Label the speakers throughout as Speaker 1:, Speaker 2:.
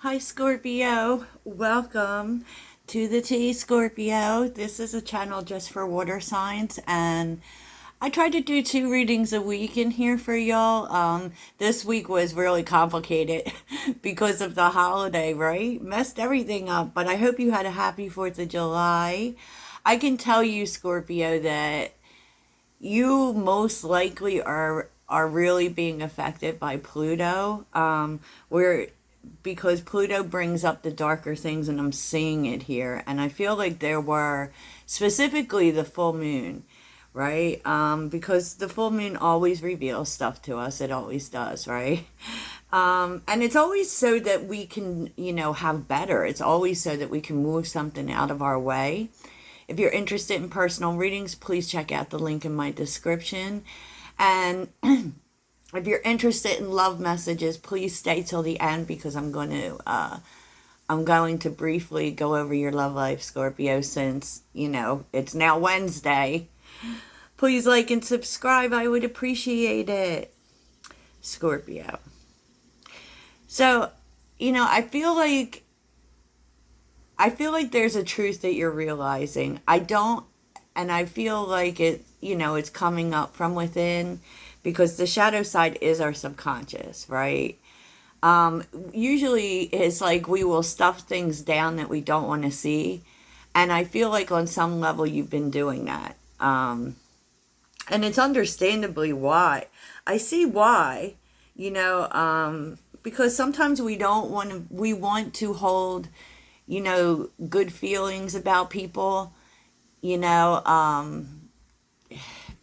Speaker 1: Hi, Scorpio. Welcome to the tea, Scorpio. This is a channel just for water signs, and I try to do 2 readings a week in here for y'all. This week was really complicated because of the holiday, right? Messed everything up, but I hope you had a happy 4th of July. I can tell you, Scorpio, that you most likely are really being affected by Pluto. Where because Pluto brings up the darker things, and I'm seeing it here, and I feel like there were specifically the full moon, right? Because the full moon always reveals stuff to us. It always does, right? And it's always so that we can, have better. It's always so that we can move something out of our way. If you're interested in personal readings, please check out the link in my description. And if you're interested in love messages, please stay till the end because I'm going to briefly go over your love life, Scorpio, since it's now Wednesday. Please like and subscribe. I would appreciate it, Scorpio. So, I feel like there's a truth that you're realizing. And I feel like it's coming up from within because the shadow side is our subconscious, right? Usually it's like we will stuff things down that we don't want to see. And I feel like on some level you've been doing that. And it's understandably why. I see why, because sometimes we want to hold, good feelings about people, you know,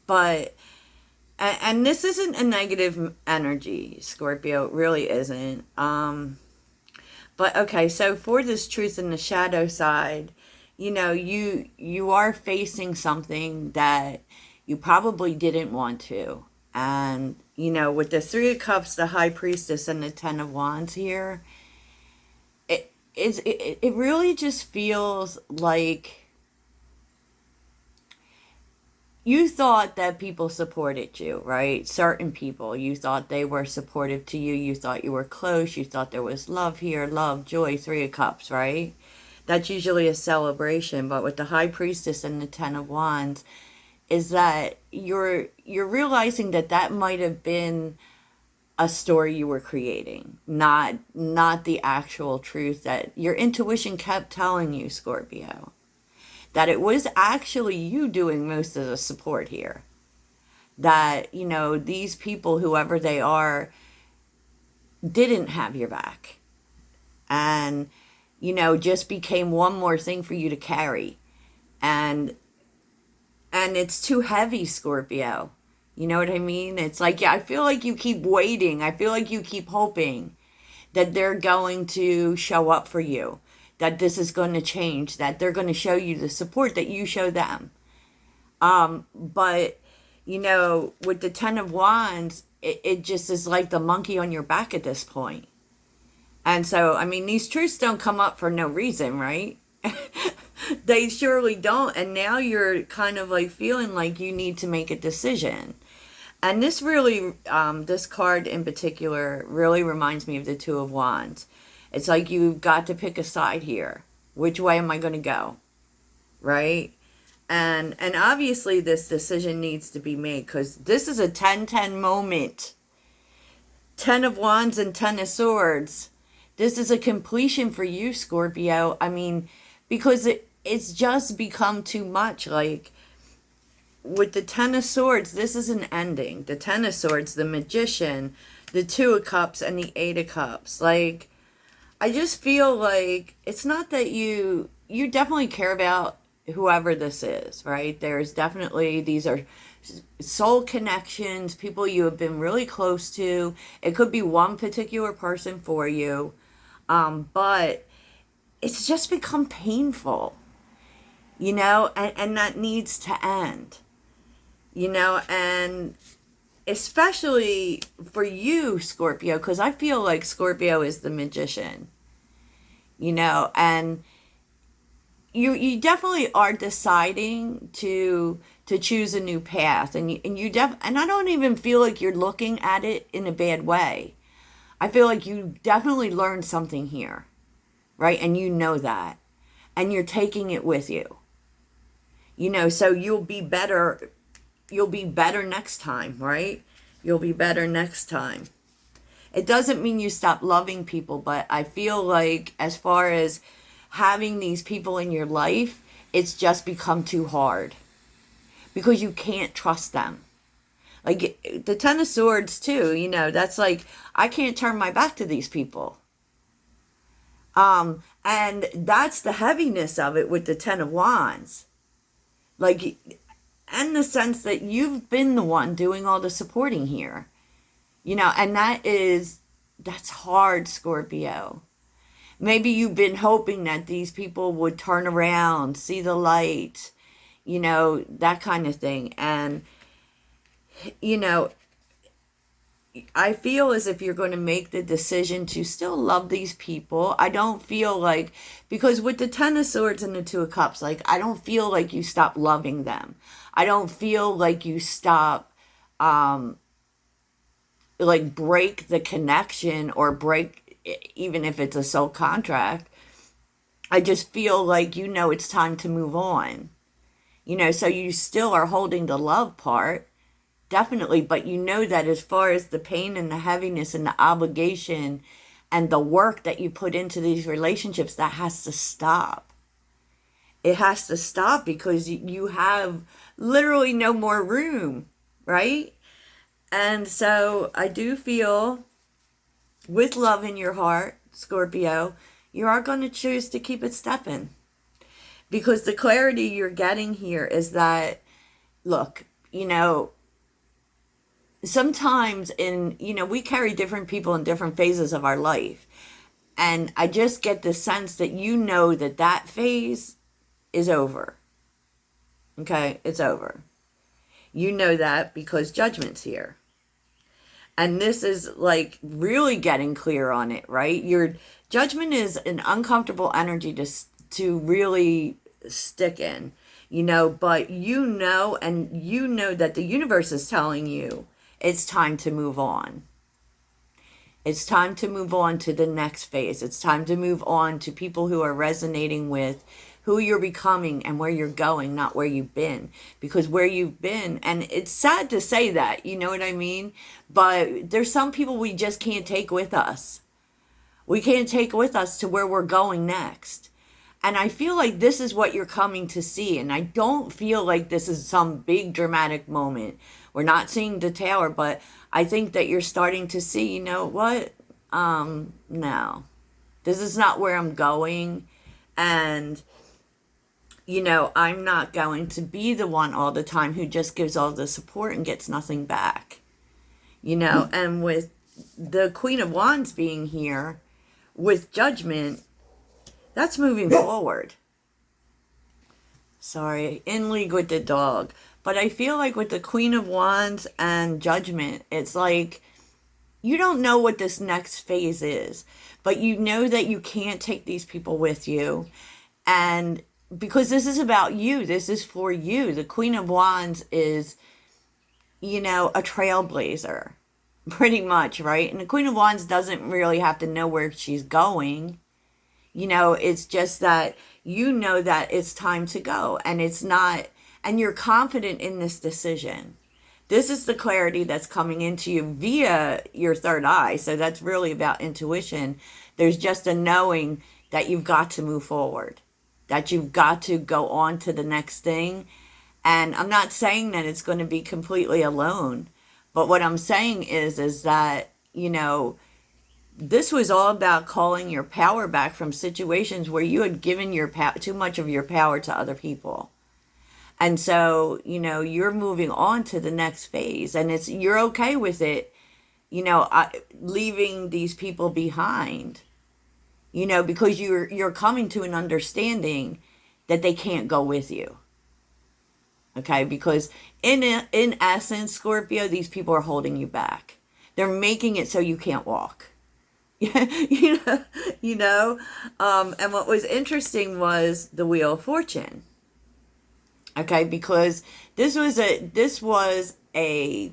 Speaker 1: but, and this isn't a negative energy, Scorpio, it really isn't. But okay, so for this truth in the shadow side, you are facing something that you probably didn't want to. And, with the Three of Cups, the High Priestess, and the Ten of Wands here, it really just feels like you thought that people supported you, right? Certain people, you thought they were supportive to you. You thought you were close. You thought there was love here, love, joy, Three of Cups, right? That's usually a celebration. But with the High Priestess and the Ten of Wands, is that you're realizing that might have been a story you were creating, not the actual truth that your intuition kept telling you, Scorpio. That it was actually you doing most of the support here. That, these people, whoever they are, didn't have your back. And, just became one more thing for you to carry. And it's too heavy, Scorpio. You know what I mean? It's like, yeah, I feel like you keep waiting. I feel like you keep hoping that they're going to show up for you, that this is going to change, that they're going to show you the support that you show them. But, with the Ten of Wands, it just is like the monkey on your back at this point. And so, I mean, these truths don't come up for no reason, right? They surely don't. And now you're kind of like feeling like you need to make a decision. And this really, this card in particular really reminds me of the Two of Wands. It's like you've got to pick a side here. Which way am I going to go? Right? And obviously this decision needs to be made because this is a 10-10 moment. 10 of Wands and 10 of Swords. This is a completion for you, Scorpio. I mean, because it's just become too much. Like, with the Ten of Swords, this is an ending. The Ten of Swords, the Magician, the Two of Cups, and the Eight of Cups. Like, I just feel like it's not that you definitely care about whoever this is, right? There's definitely, these are soul connections, people you have been really close to. It could be one particular person for you. But it's just become painful, and that needs to end, and especially for you, Scorpio, because I feel like Scorpio is the magician, and you definitely are deciding to choose a new path, and and I don't even feel like you're looking at it in a bad way. I feel like you definitely learned something here. right? And you know that. And you're taking it with you. So you'll be better next time, right? You'll be better next time. It doesn't mean you stop loving people, but I feel like as far as having these people in your life, it's just become too hard because you can't trust them. Like the Ten of Swords too, that's like, I can't turn my back to these people. And that's the heaviness of it with the Ten of Wands. Like, in the sense that you've been the one doing all the supporting here. And that's hard, Scorpio. Maybe you've been hoping that these people would turn around, see the light, that kind of thing. And, I feel as if you're going to make the decision to still love these people. I don't feel like, because with the Ten of Swords and the Two of Cups, like, I don't feel like you stop loving them. I don't feel like you stop, like, break the connection or break, even if it's a soul contract. I just feel like, it's time to move on. So you still are holding the love part. Definitely, but that as far as the pain and the heaviness and the obligation and the work that you put into these relationships, that has to stop. It has to stop because you have literally no more room, right? And so I do feel, with love in your heart, Scorpio, you are going to choose to keep it stepping. Because the clarity you're getting here is that, look, sometimes we carry different people in different phases of our life. And I just get the sense that that phase is over. Okay, it's over. You know that because Judgment's here. And this is like really getting clear on it, right? Your Judgment is an uncomfortable energy to really stick in, but and that the universe is telling you it's time to move on. It's time to move on to the next phase. It's time to move on to people who are resonating with who you're becoming and where you're going, not where you've been. Because where you've been, and it's sad to say that, you know what I mean? But there's some people we just can't take with us. We can't take with us to where we're going next. And I feel like this is what you're coming to see. And I don't feel like this is some big dramatic moment. We're not seeing the tower, but I think that you're starting to see, what? No. This is not where I'm going. And, I'm not going to be the one all the time who just gives all the support and gets nothing back. And with the Queen of Wands being here, with Judgment, that's moving forward. Sorry, in league with the dog. But I feel like with the Queen of Wands and Judgment, it's like you don't know what this next phase is, but you know that you can't take these people with you. And because this is about you, this is for you. The Queen of Wands is, a trailblazer, pretty much, right? And the Queen of Wands doesn't really have to know where she's going. It's just that that it's time to go, and it's not, and you're confident in this decision. This is the clarity that's coming into you via your third eye. So that's really about intuition. There's just a knowing that you've got to move forward, that you've got to go on to the next thing. And I'm not saying that it's going to be completely alone, but what I'm saying is that, this was all about calling your power back from situations where you had given too much of your power to other people. And so, you're moving on to the next phase, and you're okay with it, leaving these people behind, because you're coming to an understanding that they can't go with you. Okay, because in essence, Scorpio, these people are holding you back. They're making it so you can't walk. And what was interesting was the Wheel of Fortune. Okay, because this was a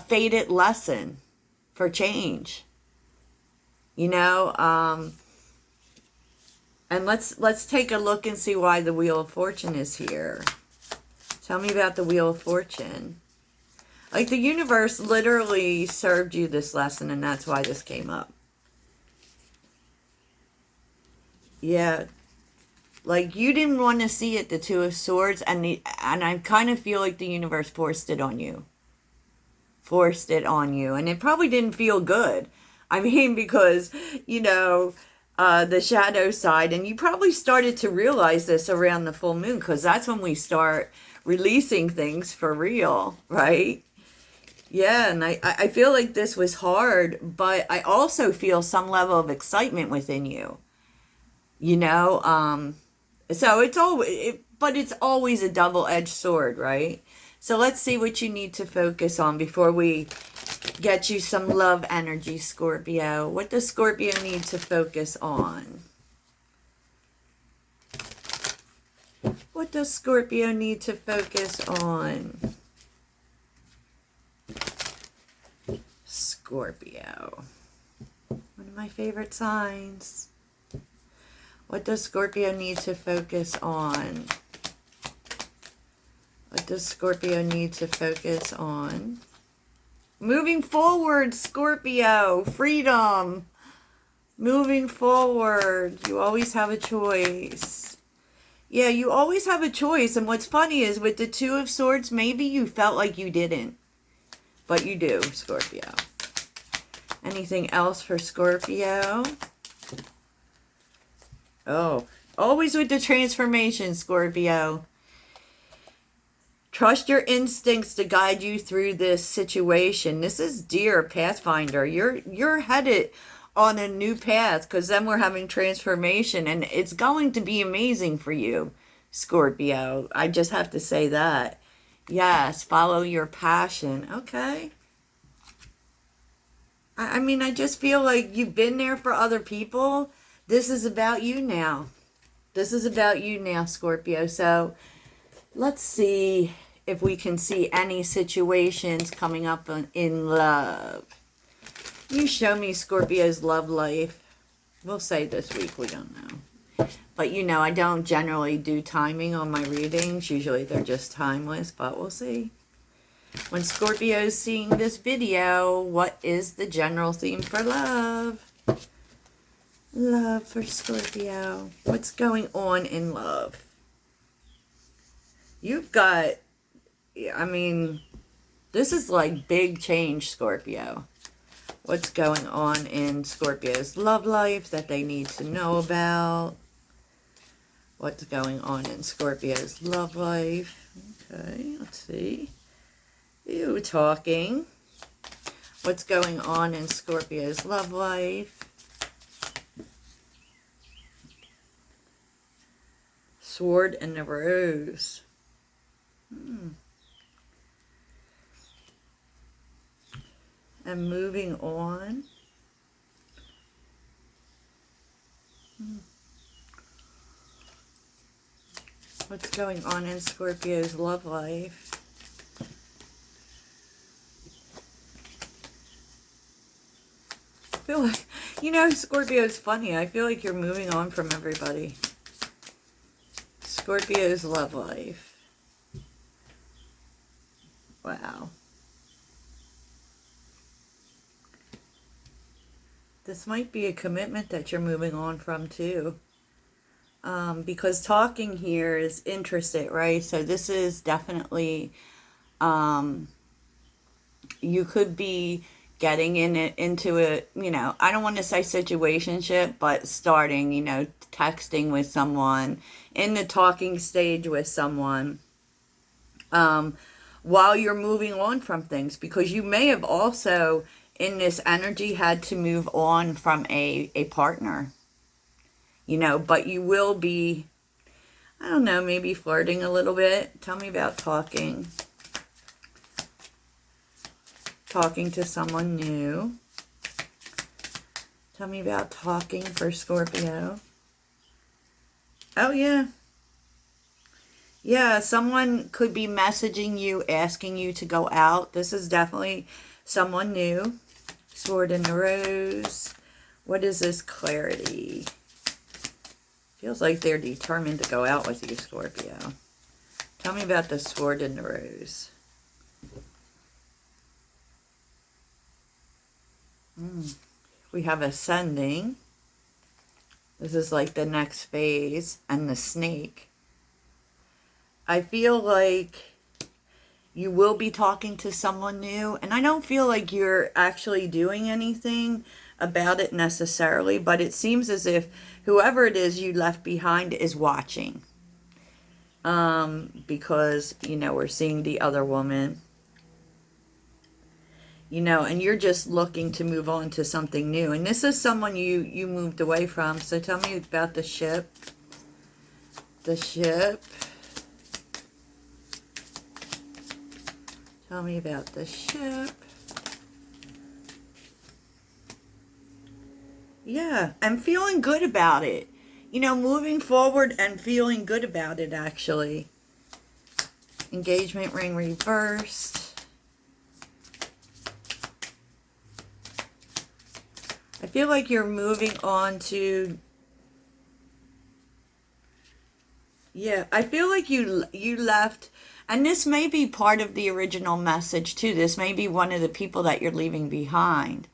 Speaker 1: fated lesson for change. you know. And let's take a look and see why the Wheel of Fortune is here. Tell me about the Wheel of Fortune. Like the universe literally served you this lesson, and that's why this came up. Yeah. Like you didn't want to see it, the Two of Swords, and I kind of feel like the universe forced it on you. Forced it on you. And it probably didn't feel good. I mean, because, you know, the shadow side, and you probably started to realize this around the full moon, because that's when we start releasing things for real, right? Yeah, and I feel like this was hard, but I also feel some level of excitement within you, you know? So it's but it's always a double-edged sword, right? So let's see what you need to focus on before we get you some love energy, Scorpio. What does Scorpio need to focus on? What does Scorpio need to focus on? Scorpio. One of my favorite signs. What does Scorpio need to focus on? What does Scorpio need to focus on? Moving forward, Scorpio. Freedom. Moving forward. You always have a choice. Yeah, you always have a choice. And what's funny is with the Two of Swords, maybe you felt like you didn't. But you do, Scorpio. Anything else for Scorpio? Oh, always with the transformation, Scorpio. Trust your instincts to guide you through this situation. This is Dear Pathfinder. You're headed on a new path, because then we're having transformation, and it's going to be amazing for you, Scorpio. I just have to say that. Yes, follow your passion. Okay. I mean, I just feel like you've been there for other people. This is about you now. This is about you now, Scorpio. So let's see if we can see any situations coming up in love. You show me Scorpio's love life. We'll say this week, we don't know. But you know, I don't generally do timing on my readings. Usually they're just timeless, but we'll see. When Scorpio's seeing this video, what is the general theme for love? Love for Scorpio. What's going on in love? You've got, I mean, this is like big change, Scorpio. What's going on in Scorpio's love life that they need to know about? What's going on in Scorpio's love life? Okay, let's see. You talking. What's going on in Scorpio's love life? Sword and the Rose. And moving on. What's going on in Scorpio's love life? I feel like, you know, Scorpio is funny. I feel like you're moving on from everybody. Scorpio's love life. Wow. This might be a commitment that you're moving on from too. Because talking here is interested, right? So this is definitely, you could be getting into a, you know, I don't want to say situationship, but starting, you know, texting with someone, in the talking stage with someone, while you're moving on from things, because you may have also in this energy had to move on from a partner, you know, but you will be, I don't know, maybe flirting a little bit. Tell me about talking to someone new. Tell me about talking for Scorpio. Oh, yeah. Yeah, someone could be messaging you, asking you to go out. This is definitely someone new. Sword and the Rose. What is this clarity? Feels like they're determined to go out with you, Scorpio. Tell me about the Sword and the Rose. We have Ascending. This is like the next phase. And the Snake. I feel like you will be talking to someone new. And I don't feel like you're actually doing anything about it necessarily. But it seems as if whoever it is you left behind is watching. Because, you know, we're seeing the other woman. You know, and you're just looking to move on to something new. And this is someone you moved away from. So tell me about the Ship. The Ship. Tell me about the Ship. Yeah, I'm feeling good about it. You know, moving forward and feeling good about it, actually. Engagement ring reversed. I feel like you're moving on to... Yeah, I feel like you left... And this may be part of the original message, too. This may be one of the people that you're leaving behind.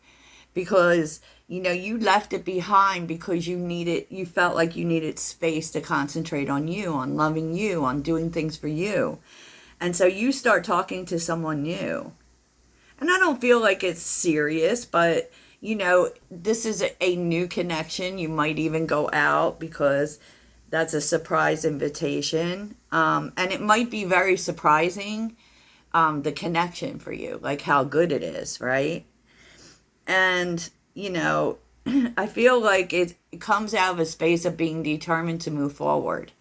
Speaker 1: Because, you know, you left it behind because you felt like you needed space to concentrate on you, on loving you, on doing things for you. And so you start talking to someone new. And I don't feel like it's serious, but, you know, this is a new connection. You might even go out because that's a surprise invitation. And it might be very surprising, the connection for you, like how good it is, right? And, you know, I feel like it comes out of a space of being determined to move forward.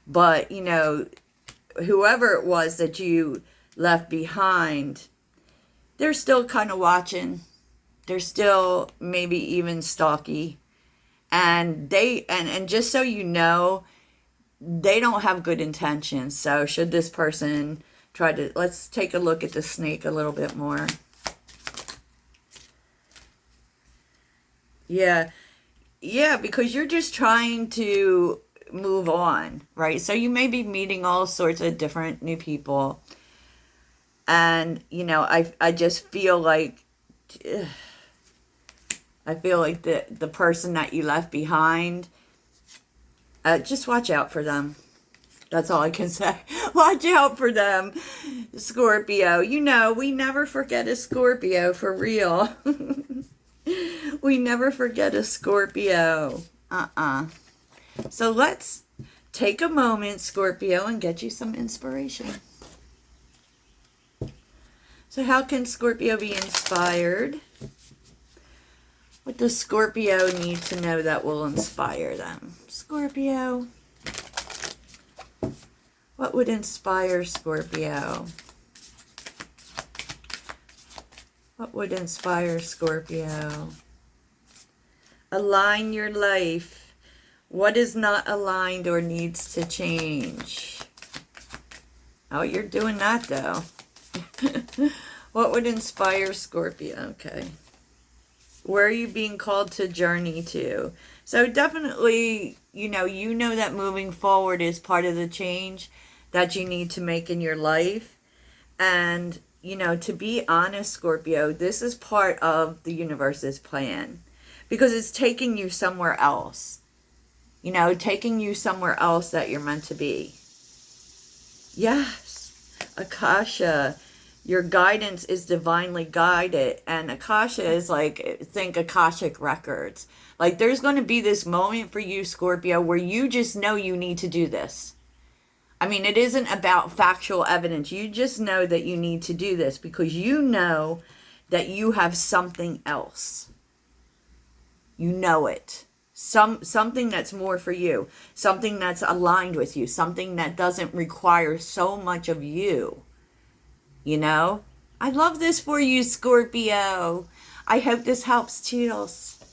Speaker 1: But, you know, whoever it was that you left behind, they're still kind of watching. They're still maybe even stalky. And and just so you know, they don't have good intentions. So should this person try to... Let's take a look at the Snake a little bit more. Yeah. Yeah, because you're just trying to move on, right? So you may be meeting all sorts of different new people. And, you know, I just feel like... I feel like the person that you left behind, just watch out for them. That's all I can say. Watch out for them, Scorpio. You know, we never forget a Scorpio, for real. We never forget a Scorpio. So let's take a moment, Scorpio, and get you some inspiration. So how can Scorpio be inspired? What does Scorpio need to know that will inspire them? Scorpio. What would inspire Scorpio? What would inspire Scorpio? Align your life. What is not aligned or needs to change? Oh, you're doing that, though. What would inspire Scorpio? Okay. Where are you being called to journey to? So definitely, you know that moving forward is part of the change that you need to make in your life. And, you know, to be honest, Scorpio, this is part of the universe's plan. Because it's taking you somewhere else. You know, taking you somewhere else that you're meant to be. Yes. Akasha. Your guidance is divinely guided. And Akasha is like, think Akashic records. Like, there's going to be this moment for you, Scorpio, where you just know you need to do this. I mean, it isn't about factual evidence. You just know that you need to do this because you know that you have something else. You know it. Something that's more for you. Something that's aligned with you. Something that doesn't require so much of you. You know? I love this for you, Scorpio. I hope this helps, Toodles.